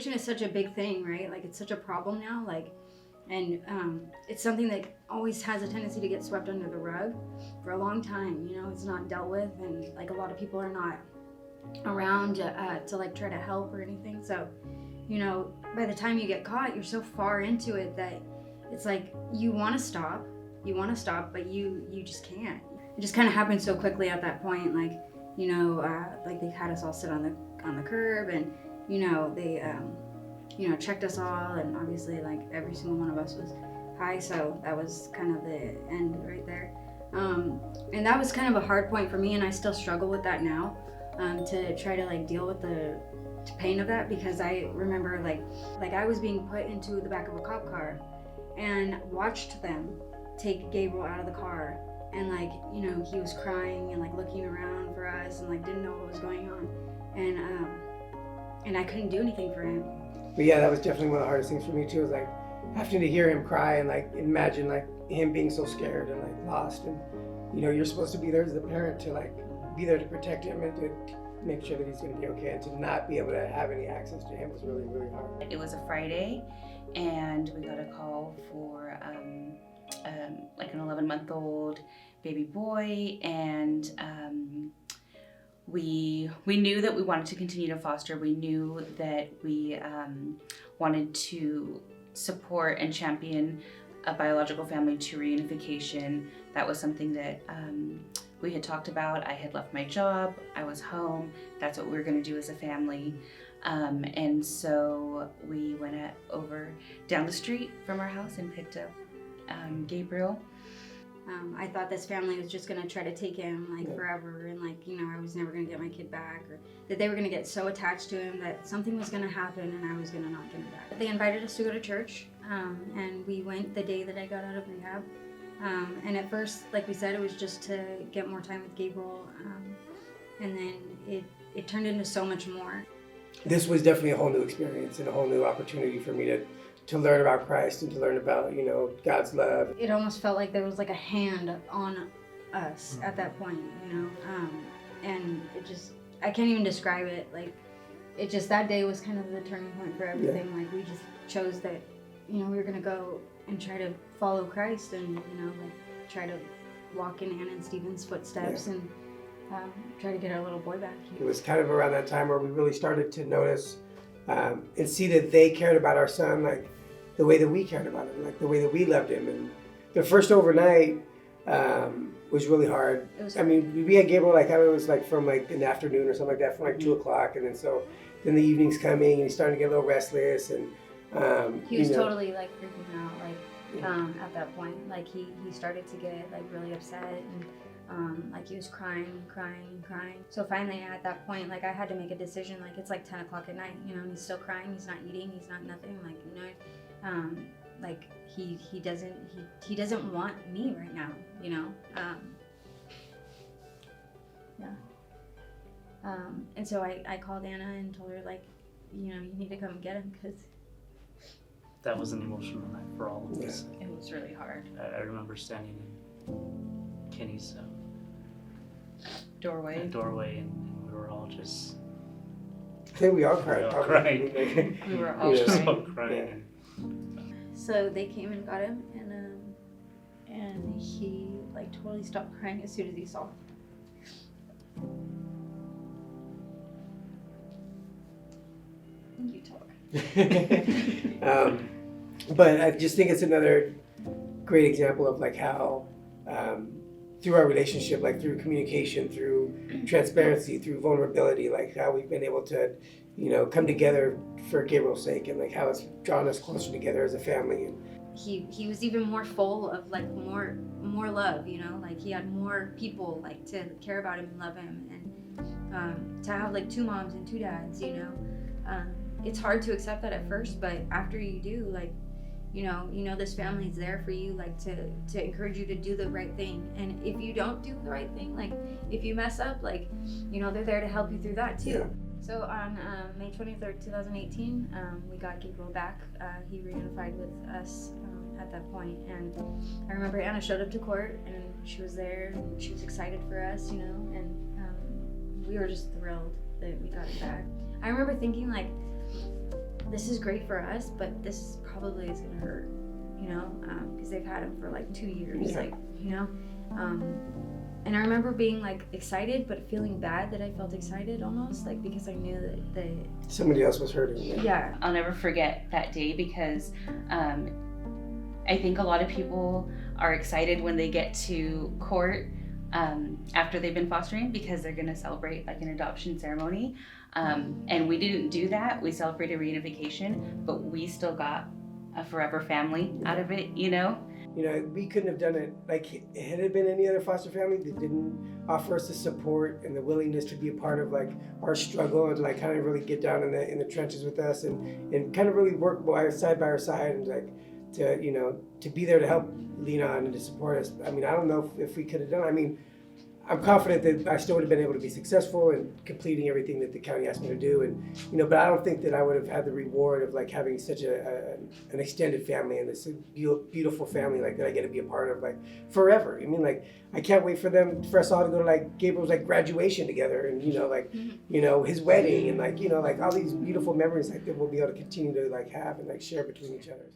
addiction is such a big thing, right? Like it's such a problem now, like, and it's something that always has a tendency to get swept under the rug for a long time. You know, it's not dealt with, and like a lot of people are not around to like try to help or anything. So, you know, by the time you get caught, you're so far into it that it's like you want to stop, but you just can't. It just kind of happened so quickly at that point. Like, you know, like they had us all sit on the curb, and you know they you know, checked us all, and obviously like every single one of us was high, so that was kind of the end right there. And that was kind of a hard point for me, and I still struggle with that now, to try to like deal with the pain of that, because I remember like I was being put into the back of a cop car and watched them take Gabriel out of the car, and like, you know, he was crying and like looking around for us and like didn't know what was going on, and I couldn't do anything for him. But yeah, that was definitely one of the hardest things for me too, was like having to hear him cry and like imagine like him being so scared and like lost, and you know, you're supposed to be there as the parent to like be there to protect him and to make sure that he's going to be okay, and to not be able to have any access to him was really, really hard. It was a Friday, and we got a call for like an 11-month-old baby boy, and we knew that we wanted to continue to foster. We knew that we wanted to support and champion a biological family to reunification. That was something that we had talked about. I had left my job, I was home, that's what we were going to do as a family. And so we went over down the street from our house and picked up Gabriel. I thought this family was just gonna try to take him like forever, and like, you know, I was never gonna get my kid back, or that they were gonna get so attached to him that something was gonna happen and I was gonna not get him back. They invited us to go to church, and we went the day that I got out of rehab. And at first, like we said, it was just to get more time with Gabriel, and then it turned into so much more. This was definitely a whole new experience and a whole new opportunity for me to learn about Christ and to learn about, you know, God's love. It almost felt like there was like a hand on us at that point, you know, and it just, I can't even describe it. Like, it just, that day was kind of the turning point for everything. Yeah. Like, we just chose that, you know, we were gonna go and try to follow Christ, and, you know, like try to walk in Anna and Stephen's footsteps, and try to get our little boy back. It was kind of around that time where we really started to notice and see that they cared about our son like the way that we cared about him, like the way that we loved him. And the first overnight was really hard. I mean, we had Gabriel like, it was like from like an afternoon or something like that, from like 2 o'clock, and then then the evening's coming and he's starting to get a little restless, and he was totally like freaking out, like at that point. Like he started to get like really upset, and like he was crying. So finally at that point, like I had to make a decision. Like it's like 10 o'clock at night, you know, and he's still crying, he's not eating, he's not nothing, like, you know, like he doesn't want me right now, you know. And so I called Anna and told her, like, you know, you need to come get him, because that was an emotional night for all of us. It was really hard. I remember standing in Kenny's doorway, and we were all just... I think we all cried. We were all just crying. So they came and got him, and he like totally stopped crying as soon as he saw him. You talk. But I just think it's another great example of like how through our relationship, like through communication, through transparency, through vulnerability, like how we've been able to, you know, come together for Gabriel's sake, and like how it's drawn us closer together as a family. And he was even more full of like more love, you know, like he had more people like to care about him and love him, and to have like 2 moms and 2 dads, you know. It's hard to accept that at first, but after you do, like, you know this family is there for you, like to encourage you to do the right thing. And if you don't do the right thing, like if you mess up, like, you know, they're there to help you through that too. Yeah. So on May 23rd, 2018, we got Gabriel back. He reunified with us at that point. And I remember Anna showed up to court, and she was there, and she was excited for us, you know, and we were just thrilled that we got it back. I remember thinking, like, this is great for us, but this probably is gonna hurt, you know, because they've had him for like 2 years, Yeah. like, you know. And I remember being like excited, but feeling bad that I felt excited almost, like because I knew that they, Somebody else was hurting. yeah, I'll never forget that day because I think a lot of people are excited when they get to court after they've been fostering because they're going to celebrate like an adoption ceremony. And we didn't do that. We celebrated reunification, but we still got a forever family out of it, you know? You know, we couldn't have done it, like, had it been any other foster family that didn't offer us the support and the willingness to be a part of, like, our struggle and, like, kind of really get down in the trenches with us and kind of really work side by our side and, like, to, you know, to be there to help lean on and to support us. I mean, I don't know if we could have done it. I mean, I'm confident that I still would have been able to be successful in completing everything that the county asked me to do, and you know, but I don't think that I would have had the reward of like having such an extended family and this beautiful family like that I get to be a part of like forever. I mean, like I can't wait for us all to go to like Gabriel's like graduation together, and you know, like you know, his wedding, and like you know, like all these beautiful memories like that we'll be able to continue to like have and like share between each other.